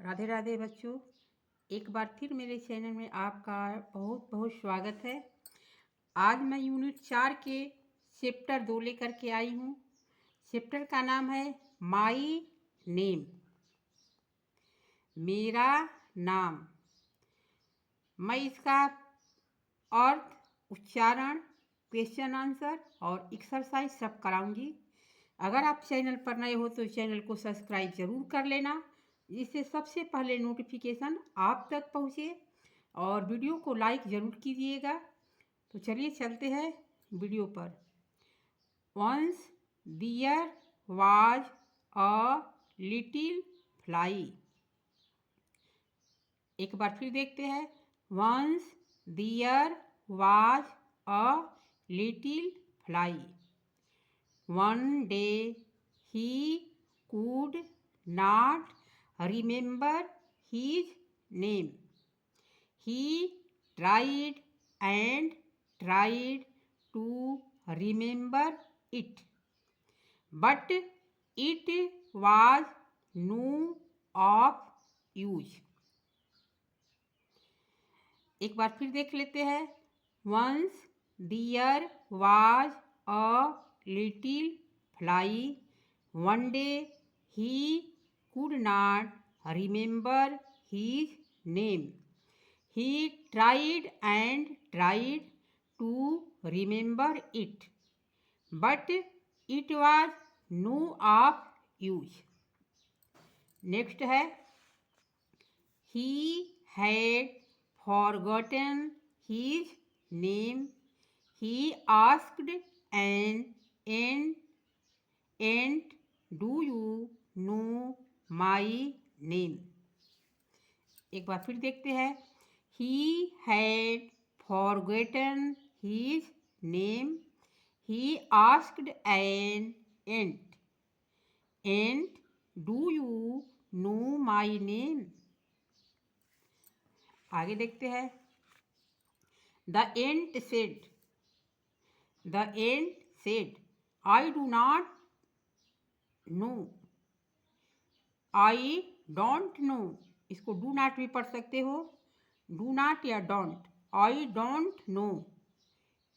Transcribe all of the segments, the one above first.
राधे राधे बच्चों। एक बार फिर मेरे चैनल में आपका बहुत बहुत स्वागत है। आज मैं यूनिट 4 के चैप्टर 2 लेकर के आई हूँ। चैप्टर का नाम है माई नेम, मेरा नाम। मैं इसका अर्थ, उच्चारण, क्वेश्चन आंसर और एक्सरसाइज सब कराऊंगी। अगर आप चैनल पर नए हो तो चैनल को सब्सक्राइब जरूर कर लेना, जिससे सबसे पहले नोटिफिकेशन आप तक पहुँचे, और वीडियो को लाइक ज़रूर कीजिएगा। तो चलिए चलते हैं वीडियो पर। Once there was a little fly. एक बार फिर देखते हैं। Once there was a little fly. One day he could not remember his name. He tried and tried to remember it, but it was no of use. एक बार फिर देख लेते हैं। Once there was a little fly. One day he could not remember his name. He tried and tried to remember it, but it was no of use. Next है, he had forgotten his name. He asked an ant, do you know my name? एक बार फिर देखते हैं। He had forgotten his name. He asked an ant, do you know my name? आगे देखते हैं। The ant said, I do not know. I don't know. इसको do not भी पढ़ सकते हो, do not या don't. I don't know.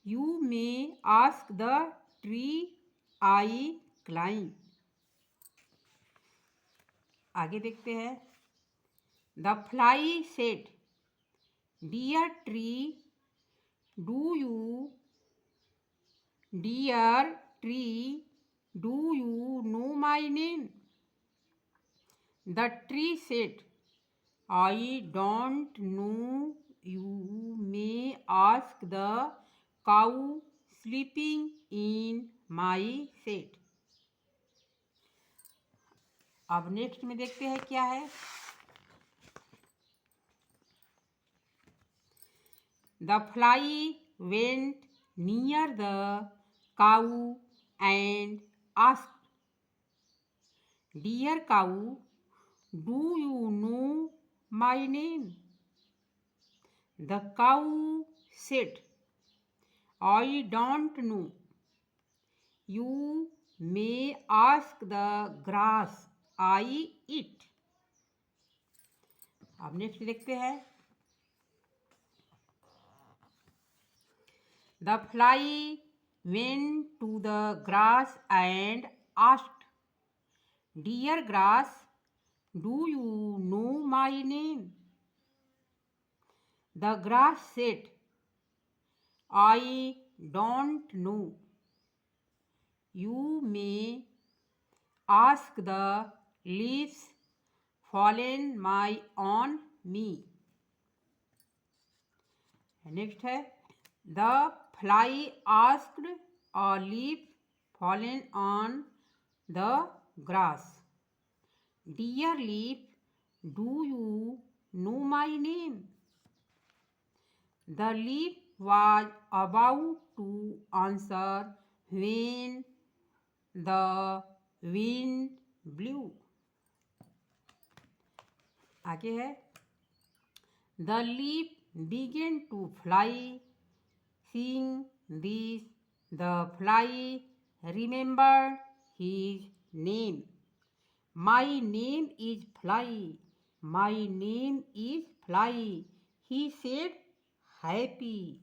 You may ask the tree I climb. आगे देखते हैं। The fly said, dear tree, do you know my name? The tree said, I don't know. You may ask the cow sleeping in my shed. अब next में देखते हैं क्या है। The fly went near the cow and asked, dear cow, do you know my name? The cow said, I don't know. You may ask the grass I eat. अब next देखते हैं। The fly went to the grass and asked, dear grass, do you know my name? The grass said, I don't know. You may ask the leaves fallen on me. Next है। The fly asked a leaf fallen on the grass, dear leaf, do you know my name? The leaf was about to answer when the wind blew. आगे है। The leaf began to fly. Seeing this, the fly remembered his name. My name is Fly. My name is fly, he said happy.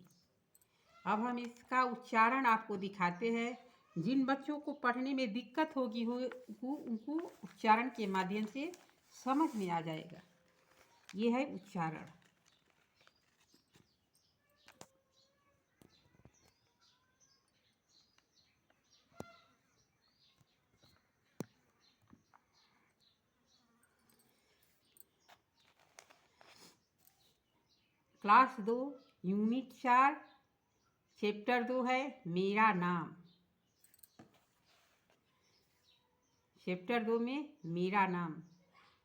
अब हम इसका उच्चारण आपको दिखाते हैं। जिन बच्चों को पढ़ने में दिक्कत होगी उनको उच्चारण के माध्यम से समझ में आ जाएगा। ये है उच्चारण। क्लास 2 यूनिट 4 चैप्टर 2 है मेरा नाम। चैप्टर 2 में मेरा नाम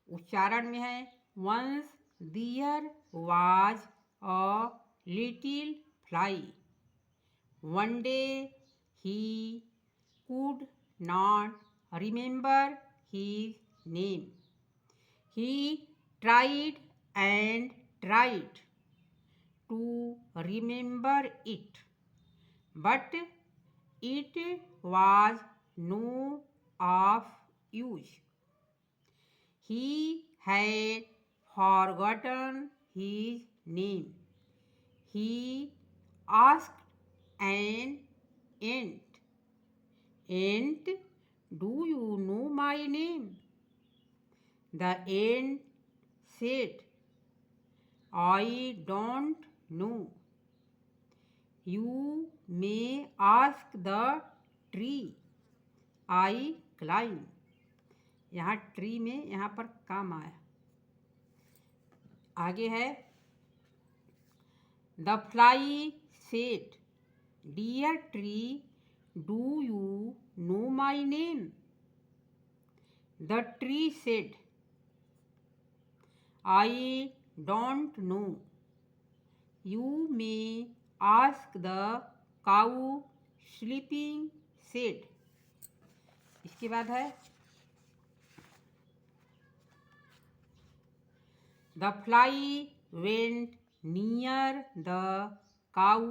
उच्चारण में है। Once there was a little fly, one day he could not remember his name. He tried and tried to remember it, but it was no of use. He had forgotten his name. He asked an ant, "Ant, do you know my name?" The ant said, "I don't know. You may ask the tree I climb." यहाँ tree में यहाँ पर काम आया। आगे है the fly said, dear tree, do you know my name? The tree said, I don't know. You may ask the cow sleeping said. इसके बाद है the fly went near the cow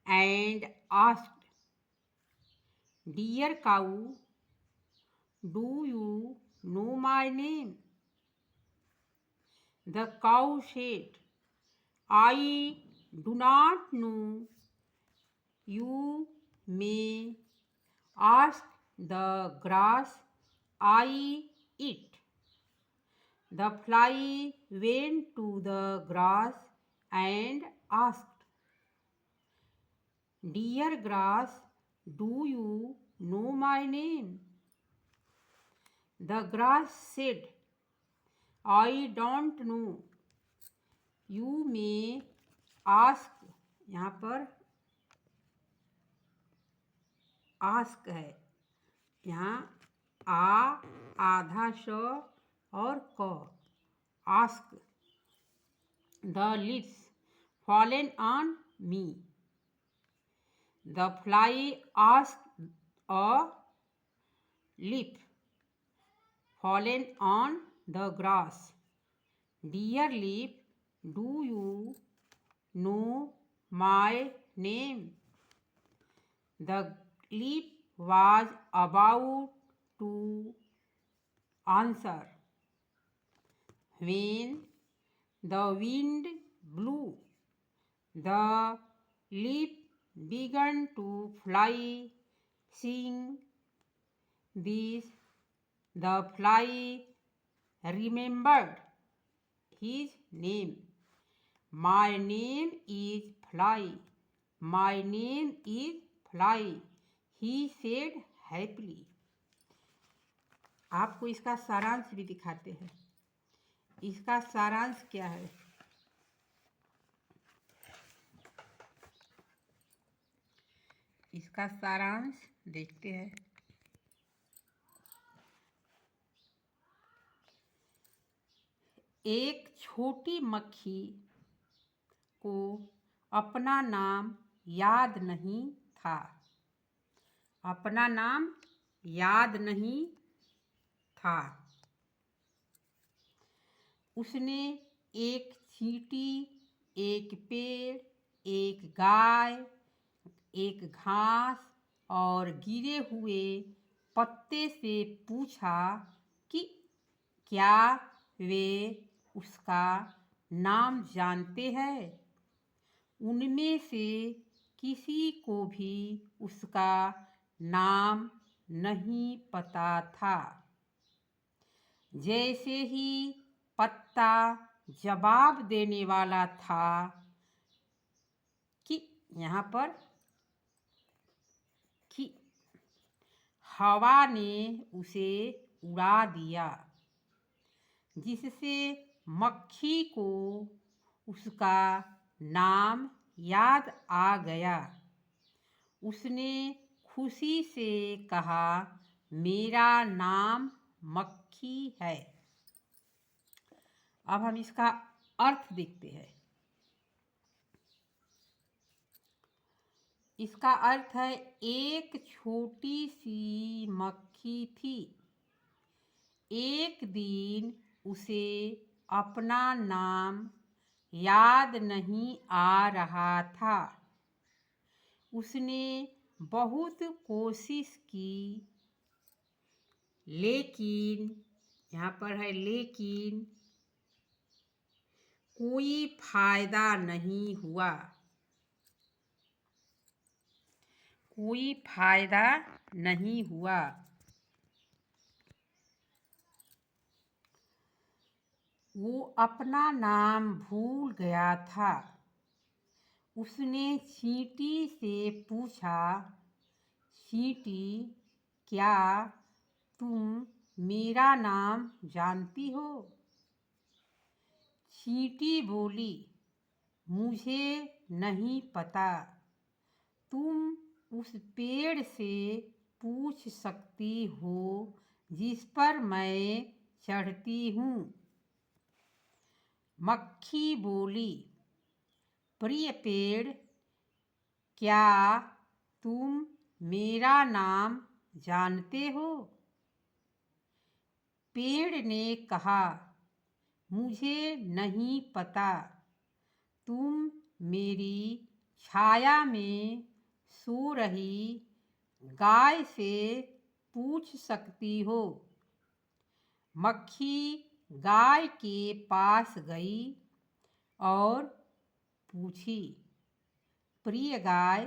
and asked, "Dear cow, do you know my name?" The cow said, "I do not know. You may ask the grass I eat." The fly went to the grass and asked, "Dear grass, do you know my name?" The grass said, "I don't know. You may ask." यहाँ पर ask है, यहाँ आधा श और क, ask the leaves fallen on me. The fly asked a leaf fallen on the grass, "Dear leaf, do you know my name?" The leaf was about to answer when the wind blew. The leaf began to fly. Seeing this, the fly remembered his name. My name is Fly. My name is Fly, he said happily. आपको इसका सारांश भी दिखाते हैं। इसका सारांश क्या है? इसका सारांश देखते हैं। एक छोटी मक्खी को अपना नाम याद नहीं था। अपना नाम याद नहीं था। उसने एक चींटी, एक पेड़, एक गाय, एक घास और गिरे हुए पत्ते से पूछा कि क्या वे उसका नाम जानते हैं? उनमें से किसी को भी उसका नाम नहीं पता था। जैसे ही पत्ता जवाब देने वाला था कि यहाँ पर कि हवा ने उसे उड़ा दिया, जिससे मक्खी को उसका नाम याद आ गया। उसने खुशी से कहा, मेरा नाम मक्खी है। अब हम इसका अर्थ देखते हैं। इसका अर्थ है, एक छोटी सी मक्खी थी। एक दिन उसे अपना नाम याद नहीं आ रहा था। उसने बहुत कोशिश की, लेकिन यहाँ पर है लेकिन कोई फायदा नहीं हुआ। कोई फायदा नहीं हुआ। वो अपना नाम भूल गया था। उसने चींटी से पूछा, चींटी, क्या तुम मेरा नाम जानती हो? चींटी बोली, मुझे नहीं पता। तुम उस पेड़ से पूछ सकती हो जिस पर मैं चढ़ती हूँ। मक्खी बोली, प्रिय पेड़, क्या तुम मेरा नाम जानते हो? पेड़ ने कहा, मुझे नहीं पता। तुम मेरी छाया में सो रही गाय से पूछ सकती हो। मक्खी गाय के पास गई और पूछी, प्रिय गाय,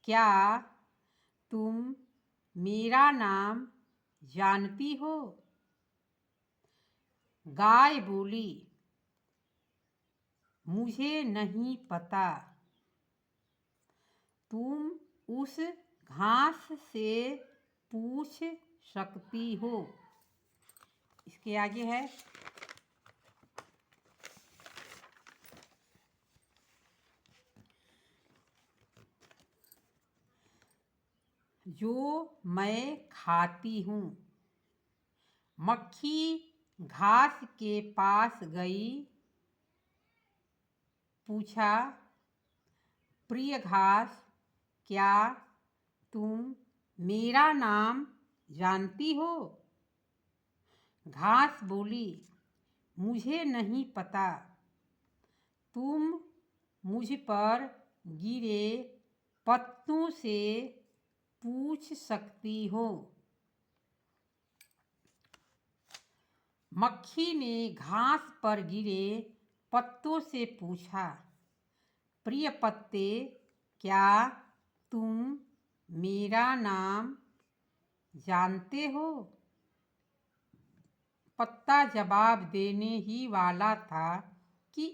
क्या तुम मेरा नाम जानती हो? गाय बोली, मुझे नहीं पता। तुम उस घास से पूछ सकती हो। इसके आगे है, जो मैं खाती हूँ। मक्खी घास के पास गई, पूछा, प्रिय घास, क्या तुम मेरा नाम जानती हो? घास बोली, मुझे नहीं पता। तुम मुझ पर गिरे पत्तों से पूछ सकती हो। मक्खी ने घास पर गिरे पत्तों से पूछा, प्रिय पत्ते, क्या तुम मेरा नाम जानते हो? पत्ता जवाब देने ही वाला था कि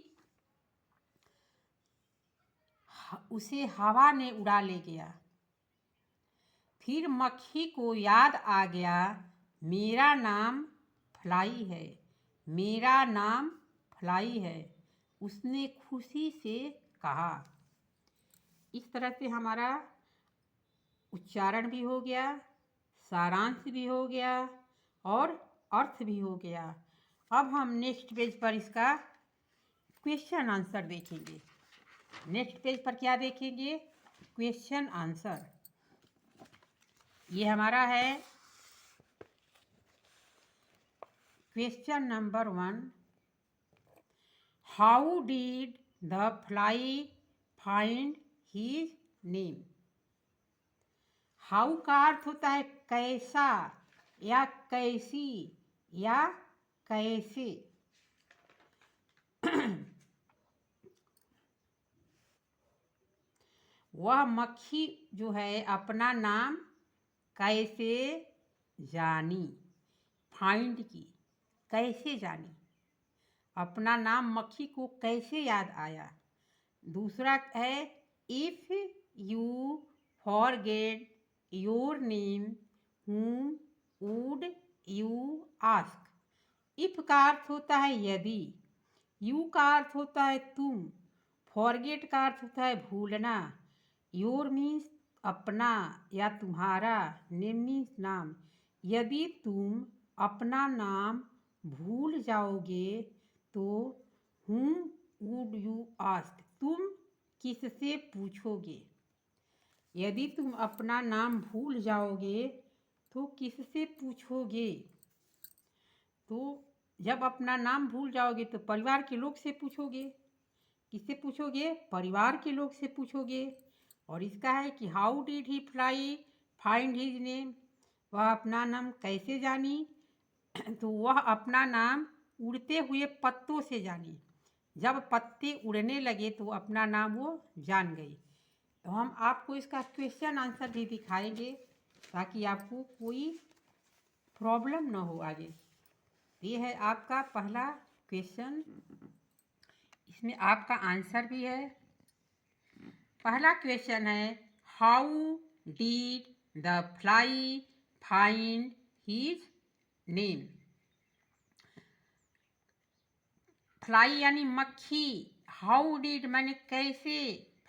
उसे हवा ने उड़ा ले गया। फिर मक्खी को याद आ गया, मेरा नाम फ्लाई है, मेरा नाम फ्लाई है। उसने खुशी से कहा। इस तरह से हमारा उच्चारण भी हो गया, सारांश भी हो गया और अर्थ भी हो गया। अब हम नेक्स्ट पेज पर इसका क्वेश्चन आंसर देखेंगे। नेक्स्ट पेज पर क्या देखेंगे? Question answer. ये हमारा है question number 1। How did the fly find his name? How का अर्थ होता है कैसा या कैसी या कैसे। वह मक्खी जो है अपना नाम कैसे जानी, फाइंड की, कैसे जानी, अपना नाम मक्खी को कैसे याद आया। दूसरा है if you forget your name whom would you ask। If का अर्थ होता है यदि, यू का अर्थ होता है तुम, फॉरगेट का अर्थ होता है भूलना, योर मीन्स अपना या तुम्हारा, नेम मीन्स नाम। यदि तुम अपना नाम भूल जाओगे तो whom would you ask, तुम किससे पूछोगे। यदि तुम अपना नाम भूल जाओगे तो किससे पूछोगे। तो जब अपना नाम भूल जाओगे तो परिवार के लोग से पूछोगे। किससे पूछोगे, परिवार के लोग से पूछोगे। और इसका है कि how did he fly find his name, वह अपना नाम कैसे जानी, तो वह अपना नाम उड़ते हुए पत्तों से जानी। जब पत्ते उड़ने लगे तो अपना नाम वो जान गई। तो हम आपको इसका क्वेश्चन आंसर भी दिखाएंगे ताकि आपको कोई प्रॉब्लम ना हो आगे। ये है आपका पहला क्वेश्चन, इसमें आपका आंसर भी है। पहला क्वेश्चन है how did the fly find his name. Fly यानी मक्खी, हाउ डिड माने कैसे,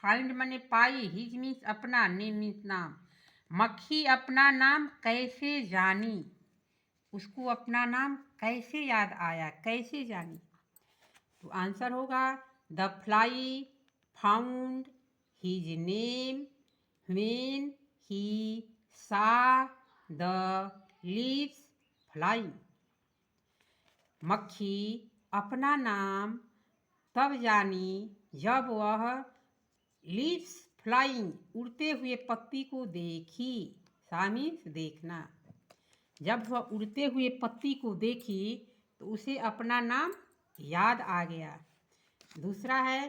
फाइंड माने पाई, हिज मीन्स अपना, नेम मीन्स नाम। मक्खी अपना नाम कैसे जानी, उसको अपना नाम कैसे याद आया, कैसे जानी। तो आंसर होगा the fly found his name when he सा द लीव्स फ्लाइंग। मक्खी अपना नाम तब जानी जब वह लीव्स फ्लाइंग उड़ते हुए पत्ती को देखी। मीन्स देखना। जब वह उड़ते हुए पत्ती को देखी तो उसे अपना नाम याद आ गया। दूसरा है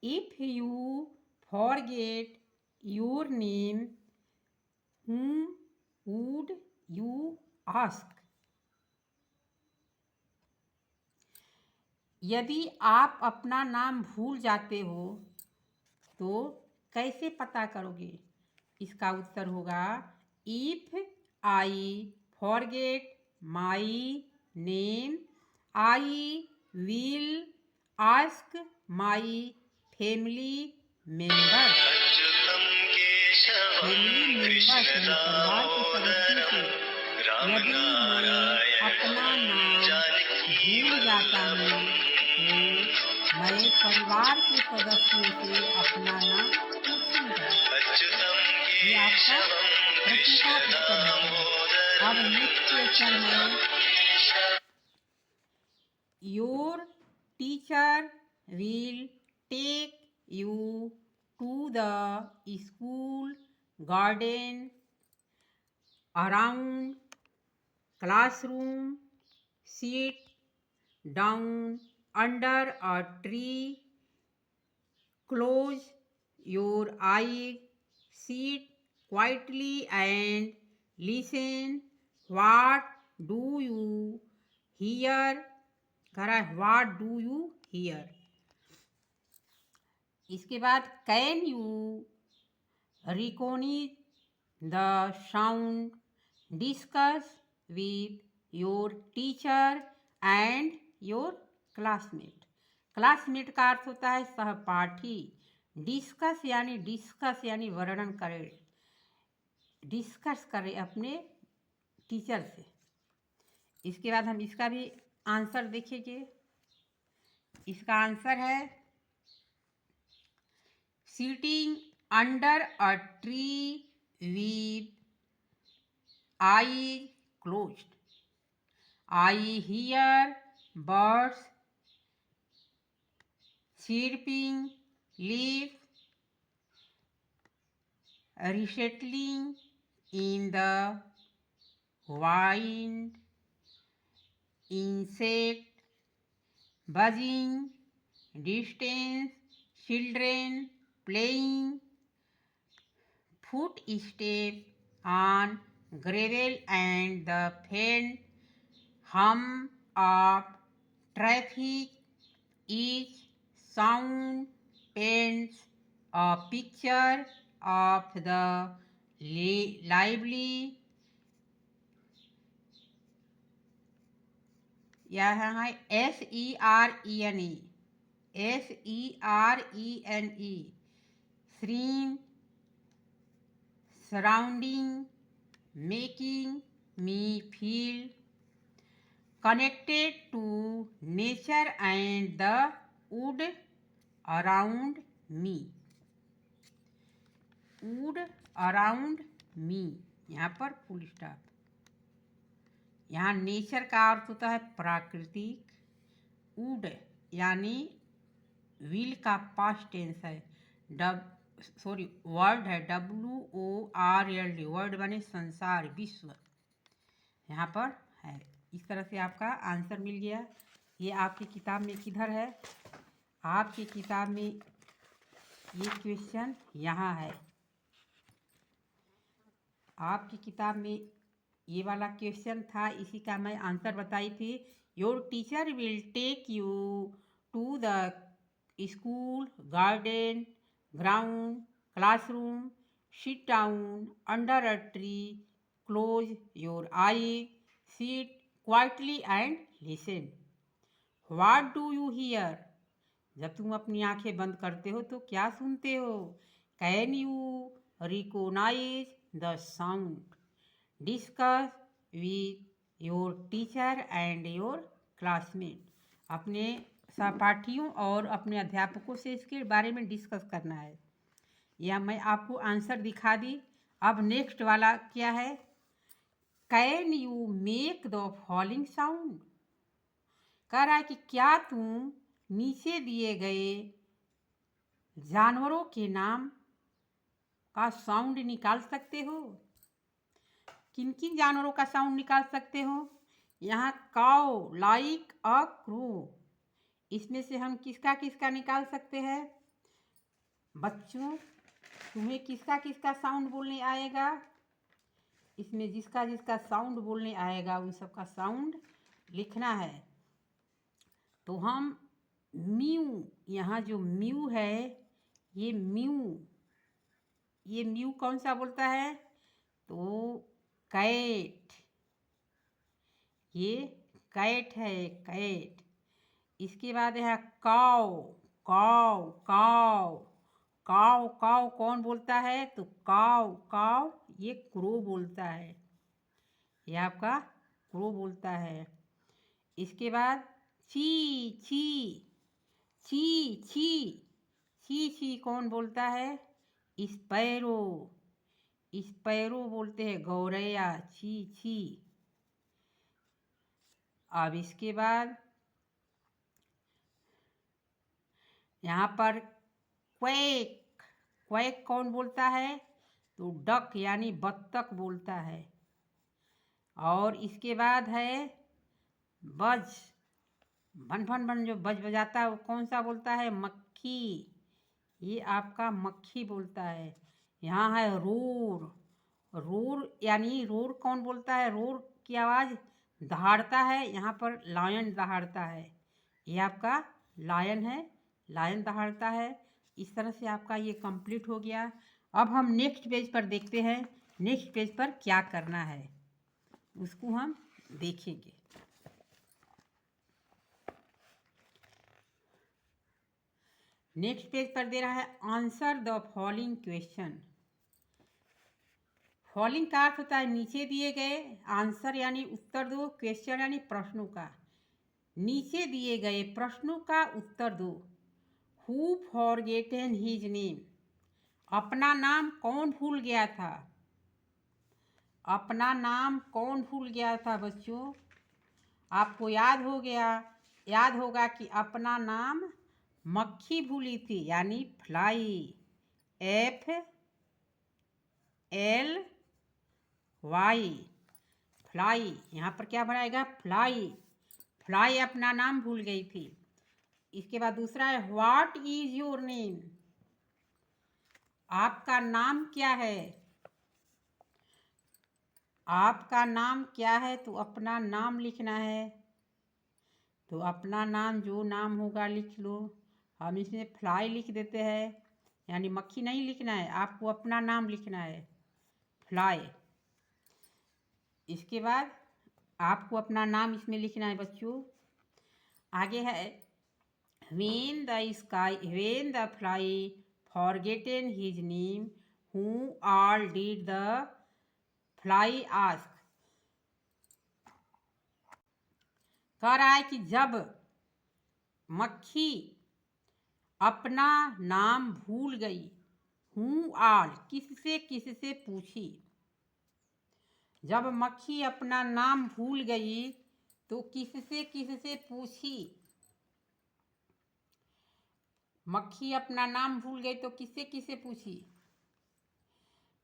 if you forget your name whom would you ask। यदि आप अपना नाम भूल जाते हो तो कैसे पता करोगे। इसका उत्तर होगा if I forget my name I will ask my family member. Family members यानी परिवार के सदस्यों से यदि मैं अपना नाम भूल जाता हूँ तो मैं परिवार के सदस्यों से अपना नाम पूछूंगा। ये आपका प्रश्न का उत्तर है। अब नेक्स्ट क्वेश्चन है your teacher will take you to the school garden around classroom, sit down under a tree, close your eyes, sit quietly and listen. What do you hear? What do you hear? इसके बाद can you recognize the sound? Discuss with your teacher and your classmate। Classmate का अर्थ होता है सहपाठी। Discuss यानी वर्णन करें, डिस्कस करें अपने टीचर से। इसके बाद हम इसका भी आंसर देखेंगे। इसका आंसर है sitting under a tree with eyes closed, I hear birds chirping, leaves rustling in the wind, insect buzzing, distance, children playing, footstep on gravel and the faint hum of traffic. Each sound paints a picture of the lively. यहाँ है SERENE scene surrounding, making me feel connected to nature and the wood around me. wood around me, यहाँ पर full stop. यहाँ nature का अर्थ होता है प्राकृतिक, वुड यानी व्हील का पास्ट टेंस है, वर्ड है WORLD, वर्ड बने संसार विश्व, यहाँ पर है। इस तरह से आपका आंसर मिल गया। ये आपकी किताब में किधर है? आपकी किताब में ये क्वेश्चन यहाँ है। आपकी किताब में ये वाला क्वेश्चन था, इसी का मैं आंसर बताई थी। Your teacher will take you to the school, garden, ground, classroom, sit down under a tree, close your eye, sit quietly and listen. What do you hear? जब तुम अपनी आंखें बंद करते हो तो क्या सुनते हो? Can you recognise the sound? Discuss with your teacher and your classmate. अपने सहपाठियों और अपने अध्यापकों से इसके बारे में डिस्कस करना है। यह मैं आपको आंसर दिखा दी। अब नेक्स्ट वाला क्या है? Can you make the following sound? कह रहा है कि क्या तुम नीचे दिए गए जानवरों के नाम का साउंड निकाल सकते हो? किन किन जानवरों का साउंड निकाल सकते हो? यहाँ काउ, लाइक अ क्रो, इसमें से हम किसका किसका निकाल सकते हैं? बच्चों, तुम्हें किसका किसका साउंड बोलने आएगा? इसमें जिसका जिसका साउंड बोलने आएगा उन सबका साउंड लिखना है। तो हम म्यू, यहाँ जो म्यू है ये म्यू कौन सा बोलता है? तो कैट, ये कैट है, कैट। इसके बाद है काव, काव काव काव काव कौन बोलता है? तो काव काव ये क्रो बोलता है, ये आपका क्रो बोलता है। इसके बाद ची ची ची ची ची ची कौन बोलता है? स्पैरो, स्पैरो बोलते हैं गौरैया, ची ची। अब इसके बाद यहाँ पर क्वैक, क्वैक कौन बोलता है? तो डक यानी बत्तख बोलता है। और इसके बाद है बज, भन भन भन जो बज बजाता है वो कौन सा बोलता है? मक्खी, ये आपका मक्खी बोलता है। यहाँ है रोर, रोर यानी रोर कौन बोलता है? रोर की आवाज़ दहाड़ता है, यहाँ पर लायन दहाड़ता है, ये आपका लायन है, लायन दहाड़ता है। इस तरह से आपका ये कंप्लीट हो गया। अब हम नेक्स्ट पेज पर देखते हैं, नेक्स्ट पेज पर क्या करना है उसको हम देखेंगे। नेक्स्ट पेज पर दे रहा है answer the following question. Following का अर्थ होता है नीचे दिए गए, आंसर यानी उत्तर दो, क्वेश्चन यानी प्रश्नों का। नीचे दिए गए प्रश्नों का उत्तर दो। Who forgotten his name? अपना नाम कौन भूल गया था? अपना नाम कौन भूल गया था बच्चों? आपको याद हो गया, याद होगा कि अपना नाम मक्खी भूली थी, यानी फ्लाई, FLY, फ्लाई। यहाँ पर क्या बनाएगा? फ्लाई, फ्लाई अपना नाम भूल गई थी। इसके बाद दूसरा है व्हाट इज योर नेम, आपका नाम क्या है। आपका नाम क्या है तो अपना नाम लिखना है, तो अपना नाम जो नाम होगा लिख लो। हम इसमें फ्लाई लिख देते हैं, यानी मक्खी नहीं लिखना है, आपको अपना नाम लिखना है फ्लाई। इसके बाद आपको अपना नाम इसमें लिखना है बच्चों। आगे है when the fly forgotten his name, who all did the fly ask। कह रहा है कि जब मक्खी अपना नाम भूल गई, हूँ आल किससे पूछी। जब मक्खी अपना नाम भूल गई तो किससे पूछी। मक्खी अपना नाम भूल गई तो किससे पूछी।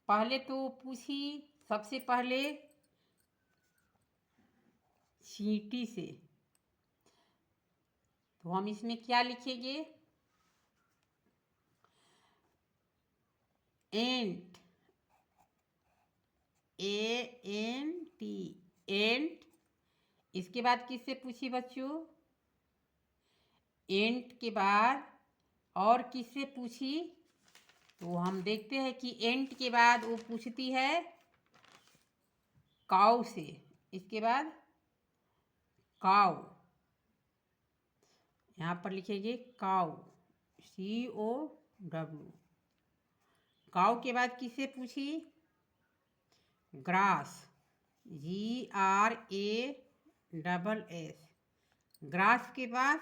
पहले तो पूछी सबसे पहले चींटी से, तो हम इसमें क्या लिखेंगे, एंट, ANT, एंट। इसके बाद किससे पूछी बच्चों, एंट के बाद और किससे पूछी, तो हम देखते हैं कि एंट के बाद वो पूछती है काऊ से। इसके बाद काऊ, यहाँ पर लिखेंगे काऊ, COW। काऊ के बाद किससे पूछी, ग्रास, GRASS। ग्रास के बाद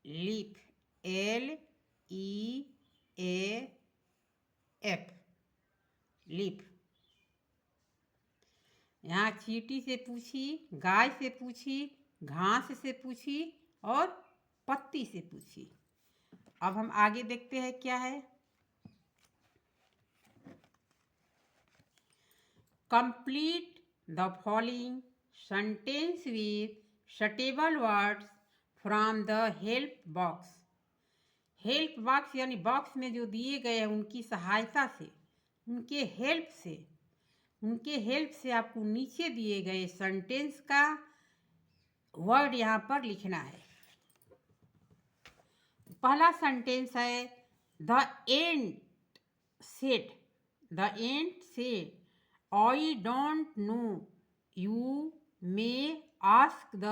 लीफ, LEAF, लीफ। यहाँ चींटी से पूछी, गाय से पूछी, घास से पूछी और पत्ती से पूछी। अब हम आगे देखते हैं क्या है। Complete the following sentence with suitable words from the help box. Help box यानी बॉक्स में जो दिए गए हैं उनकी सहायता से, उनके हेल्प से आपको नीचे दिए गए सेंटेंस का वर्ड यहाँ पर लिखना है। पहला सेंटेंस है the ant said, I don't know, you may ask the,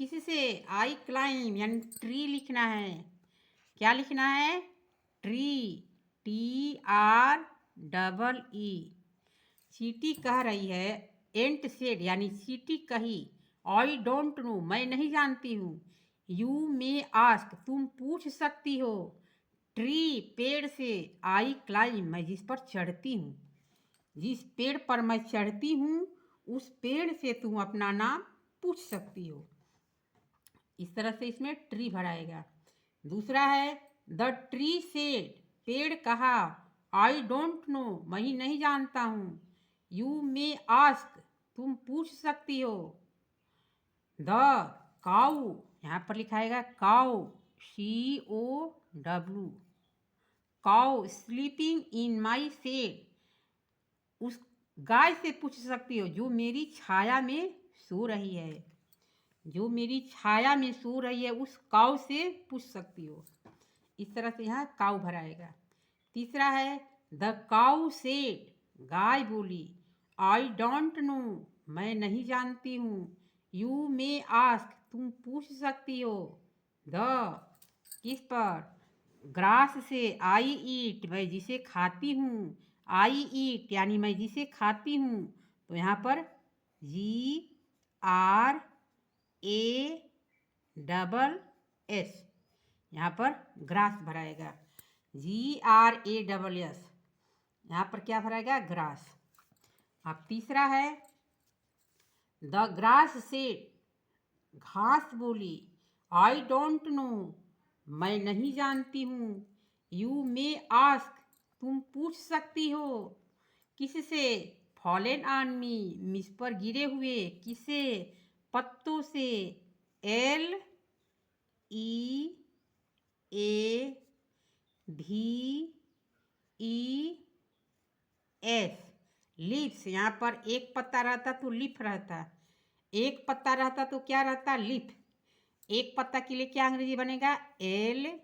किससे, आई क्लाइम यानी ट्री लिखना है। क्या लिखना है, ट्री, TREE। चींटी कह रही है, एंट सेड यानी चींटी कही, आई डोंट नो मैं नहीं जानती हूँ, यू मे आस्क तुम पूछ सकती हो, ट्री पेड़ से, आई क्लाइम मैं जिस पर चढ़ती हूँ, जिस पेड़ पर मैं चढ़ती हूँ उस पेड़ से तुम अपना नाम पूछ सकती हो। इस तरह से इसमें ट्री भराएगा। दूसरा है द ट्री सेड, पेड़ कहा, आई डोंट नो मैं नहीं जानता हूँ, यू मे आस्क तुम पूछ सकती हो, द काऊ यहाँ पर लिखाएगा cow, COW, cow sleeping in my shed, उस गाय से पूछ सकती हो जो मेरी छाया में सो रही है, जो मेरी छाया में सो रही है उस काऊ से पूछ सकती हो। इस तरह से यहाँ काऊ भराएगा। तीसरा है द काऊ सेड, गाय बोली, आई डोंट नो मैं नहीं जानती हूँ, यू मे आस्क तुम पूछ सकती हो, द किस पर, ग्रास से, आई ईट मैं जिसे खाती हूँ, आई ईट यानी मैं जिसे खाती हूँ, तो यहाँ पर GRASS, यहाँ पर ग्रास भराएगा, GRASS, यहाँ पर क्या भराएगा, ग्रास। अब तीसरा है द ग्रास सेड, घास बोली, आई डोंट नो मैं नहीं जानती हूँ, यू मे आस्क तुम पूछ सकती हो, किससे, फॉलन ऑन मी, मुझ पर गिरे हुए, किसे, पत्तों से, L E A V E S, leaves. यहाँ पर एक पत्ता रहता तो लीफ रहता, एक पत्ता रहता तो क्या रहता, लीफ। एक पत्ता के लिए क्या अंग्रेजी बनेगा, LEAF।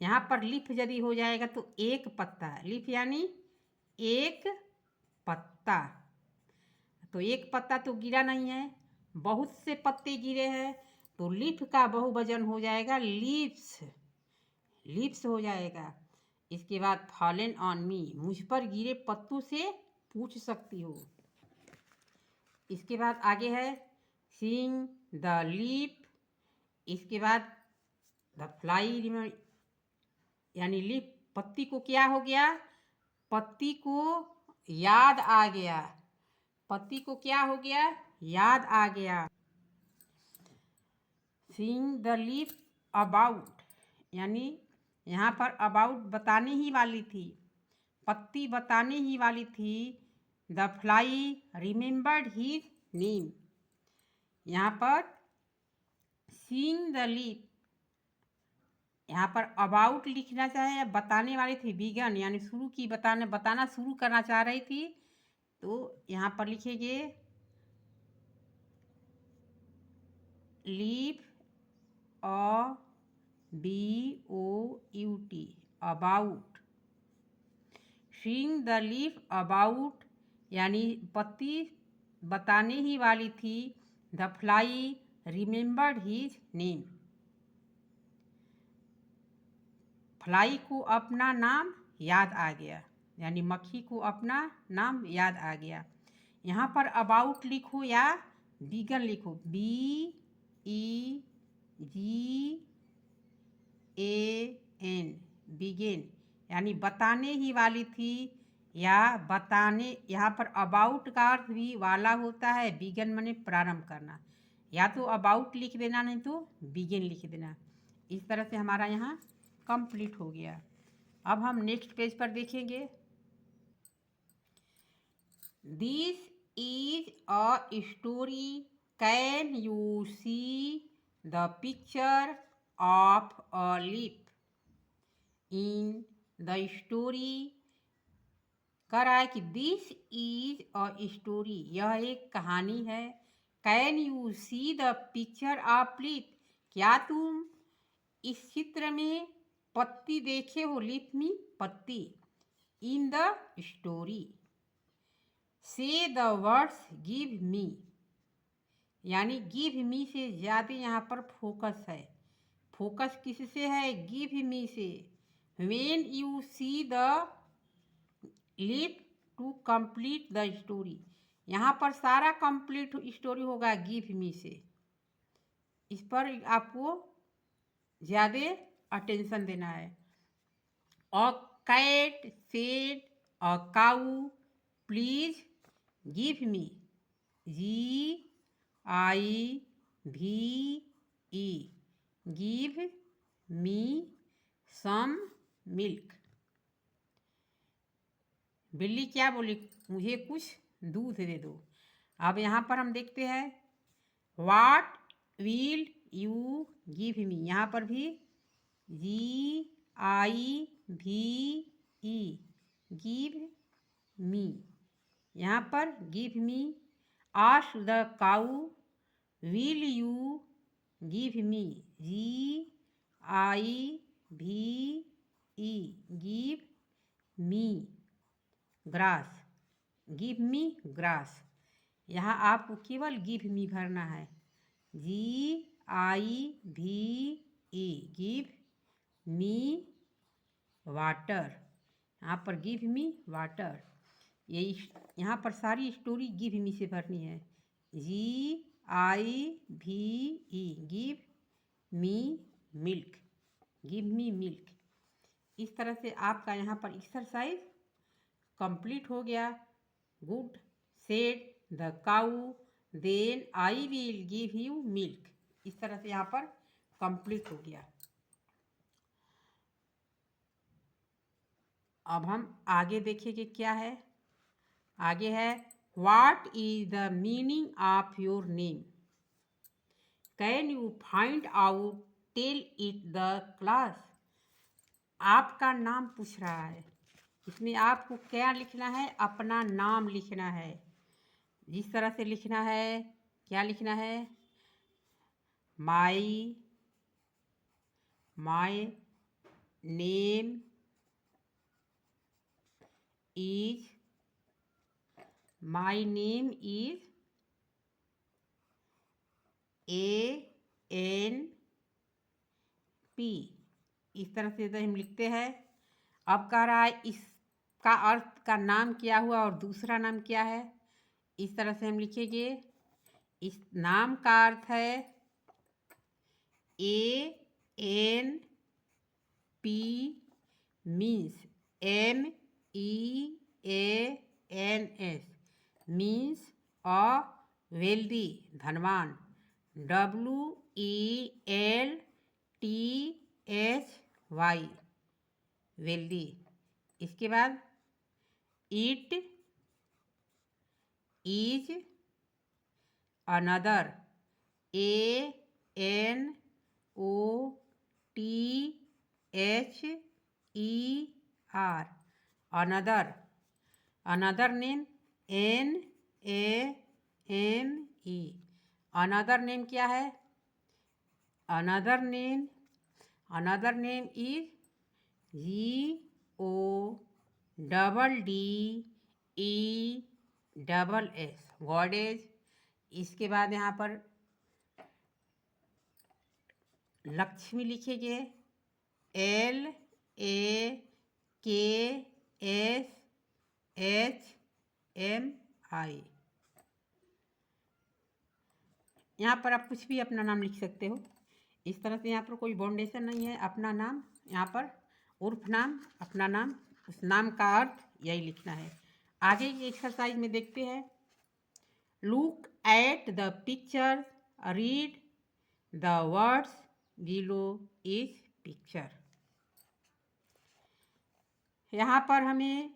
यहाँ पर लीफ यदि हो जाएगा तो एक पत्ता, लीफ यानी एक पत्ता। तो एक पत्ता तो गिरा नहीं है, बहुत से पत्ते गिरे हैं, तो लीफ का बहुवचन हो जाएगा लीव्स, लीव्स हो जाएगा। इसके बाद फॉलन ऑन मी, मुझ पर गिरे पत्तों से पूछ सकती हो। इसके बाद आगे है सीइंग द लीफ। इसके बाद द फ्लाई, यानी लीफ, पत्ती को क्या हो गया, पत्ती को याद आ गया, पत्ती को क्या हो गया, याद आ गया। सीइंग द लीफ अबाउट, यानी यहाँ पर अबाउट बताने ही वाली थी, पत्ती बताने ही वाली थी। The fly remembered his name, यहाँ पर सीइंग द लीफ, यहाँ पर अबाउट लिखना चाहे, बताने वाली थी, बिगन यानी शुरू की, बताना शुरू करना चाह रही थी, तो यहाँ पर लिखेंगे leaf ABOUT, about. Seeing the leaf about, यानी पत्ती बताने ही वाली थी। The fly remembered his name, fly को अपना नाम याद आ गया, यानी मक्खी को अपना नाम याद आ गया। यहाँ पर अबाउट लिखो या बिगन लिखो, BEGAN, बिगेन, यानी बताने ही वाली थी, या बताने, यहाँ पर अबाउट का अर्थ भी वाला होता है, बिगन माने प्रारंभ करना, या तो अबाउट लिख देना नहीं तो बिगेन लिख देना। इस तरह से हमारा यहाँ कंप्लीट हो गया। अब हम नेक्स्ट पेज पर देखेंगे। This is a story, can you see the picture of a leaf in the story. कह रहा है कि दिस इज अ स्टोरी, यह एक कहानी है। Can you see the picture of leaf, क्या तुम इस चित्र में पत्ती देखे हो, लीफ में पत्ती। इन द स्टोरी से द वर्ड्स गिव मी, यानी गिव मी से ज़्यादा यहाँ पर फोकस है, फोकस किससे है, गिव मी से। When you see the leaf to complete the story, यहाँ पर सारा कंप्लीट स्टोरी होगा गिव मी से, इस पर आपको ज़्यादा अटेंशन देना है। A cat said a cow please give me, GIVE, give me some milk. बिल्ली क्या बोली, मुझे कुछ दूध दे दो। अब यहाँ पर हम देखते हैं what will you give me, यहाँ पर भी GIVE, गिव मी, यहाँ पर give me. Ask the cow will you give me, GIVE, give me grass, give me grass, यहाँ आपको केवल गिव मी भरना है, GIVE, गिव मी वाटर, यहाँ पर गिव मी वाटर। ये यहाँ पर सारी स्टोरी गिव मी से भरनी है, GIVE, गिव मी मिल्क, गिव मी मिल्क। इस तरह से आपका यहाँ पर एक्सरसाइज कंप्लीट हो गया। Good said the cow then I will give you milk, इस तरह से यहाँ पर कंप्लीट हो गया। अब हम आगे देखेंगे क्या है। आगे है what is the meaning of your name, can you find out, tell it the class. आपका नाम पूछ रहा है, इसमें आपको क्या लिखना है, अपना नाम लिखना है। जिस तरह से लिखना है, क्या लिखना है, माई नेम इज ANP। इस तरह से हम लिखते हैं। अब कह रहा है इसका अर्थ का नाम क्या हुआ और दूसरा नाम क्या है। इस तरह से हम लिखेंगे। इस नाम का अर्थ है ANP means MEANS means a wealthy, धनवान। WELTHY wealthy. इसके बाद it is another, ANOTHER another name NAME। Another name क्या है, another name is GODDESS goddess. इसके बाद यहाँ पर लक्ष्मी लिखेंगे, LAKSHMI। यहाँ पर आप कुछ भी अपना नाम लिख सकते हो। इस तरह से यहाँ पर कोई बाउंडेशन नहीं है। अपना नाम यहाँ पर उर्फ नाम, अपना नाम, उस नाम का अर्थ यही लिखना है। आगे की एक्सरसाइज में देखते हैं। Look at the picture, read the words below इस पिक्चर। यहाँ पर हमें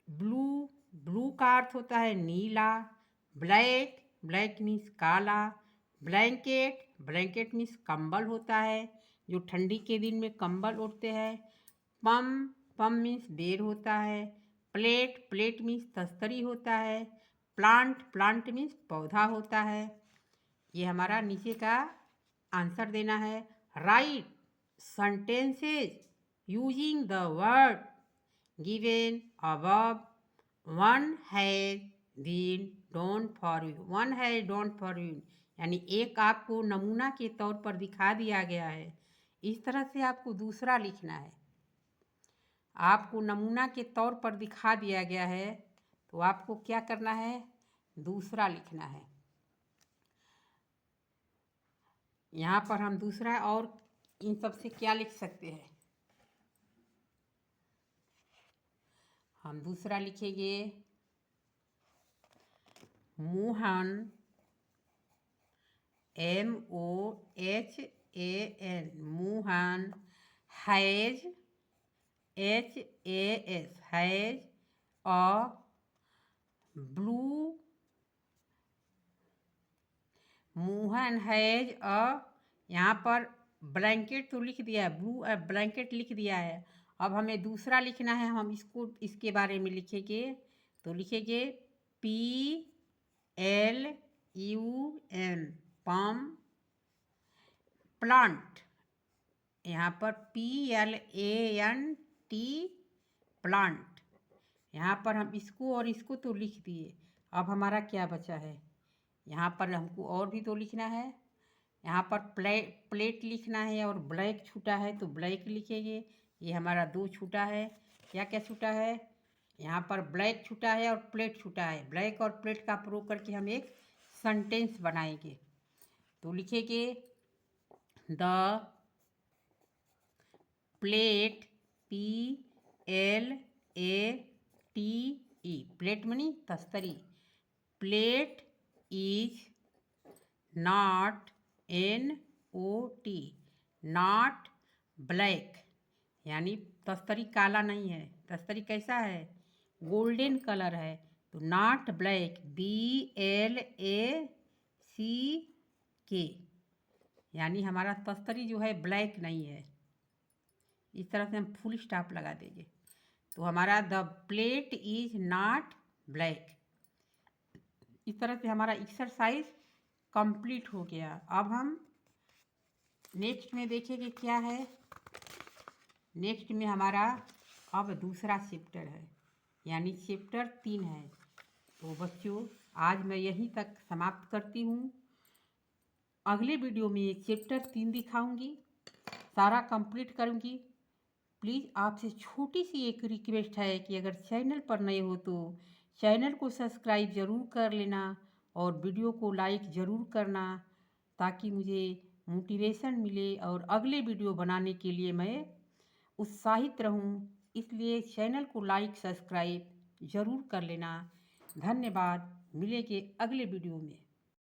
ब्लू का अर्थ होता है नीला। ब्लैक मीन्स काला। ब्लैंकेट मीन्स कंबल होता है, जो ठंडी के दिन में कंबल ओढ़ते हैं। पम मीन्स बेर होता है। प्लेट मीन्स तस्तरी होता है। प्लांट मीन्स पौधा होता है। ये हमारा नीचे का आंसर देना है। Right sentences using the word given above. One has been done for you, यानी एक आपको नमूना के तौर पर दिखा दिया गया है। इस तरह से आपको दूसरा लिखना है। आपको नमूना के तौर पर दिखा दिया गया है, तो आपको क्या करना है, दूसरा लिखना है। यहाँ पर हम दूसरा और इन सब से क्या लिख सकते हैं, हम दूसरा लिखेंगे Mohan, MOHAN, Mohan has, HAS has a blue, Mohan has a, यहाँ पर ब्लैंकेट तो लिख दिया है, ब्लू ब्लैंकेट लिख दिया है। अब हमें दूसरा लिखना है। हम इसके बारे में लिखेंगे, तो लिखेंगे PLUM पम। प्लांट, यहाँ पर PLANT प्लांट। यहाँ पर हम इसको और इसको तो लिख दिए। अब हमारा क्या बचा है, यहाँ पर हमको और भी तो लिखना है। यहाँ पर प्लेट लिखना है और ब्लैक छूटा है, तो ब्लैक लिखेंगे। ये हमारा 2 छूटा है। क्या क्या छूटा है, यहाँ पर ब्लैक छूटा है और प्लेट छूटा है। ब्लैक और प्लेट का प्रयोग करके हम एक सेंटेंस बनाएंगे, तो लिखेंगे द प्लेट, PLATE प्लेट मनी तस्तरी। Plate is not NOT not black, यानी तस्तरी काला नहीं है, तस्तरी कैसा है? गोल्डन कलर है, तो नॉट ब्लैक, BLACK, यानी हमारा तस्तरी जो है ब्लैक नहीं है। इस तरह से हम फुल स्टॉप लगा देंगे तो हमारा the plate is not black. इस तरह से हमारा एक्सरसाइज कंप्लीट हो गया। अब हम नेक्स्ट में देखेंगे क्या है। नेक्स्ट में हमारा अब दूसरा चैप्टर है, यानी चैप्टर 3 है। तो बच्चों आज मैं यहीं तक समाप्त करती हूँ। अगले वीडियो में चैप्टर 3 दिखाऊंगी, सारा कंप्लीट करूंगी। प्लीज़ आपसे छोटी सी एक रिक्वेस्ट है कि अगर चैनल पर नए हो तो चैनल को सब्सक्राइब ज़रूर कर लेना और वीडियो को लाइक ज़रूर करना, ताकि मुझे मोटिवेशन मिले और अगले वीडियो बनाने के लिए मैं उत्साहित रहूं। इसलिए चैनल को लाइक सब्सक्राइब ज़रूर कर लेना। धन्यवाद। मिलेंगे अगले वीडियो में।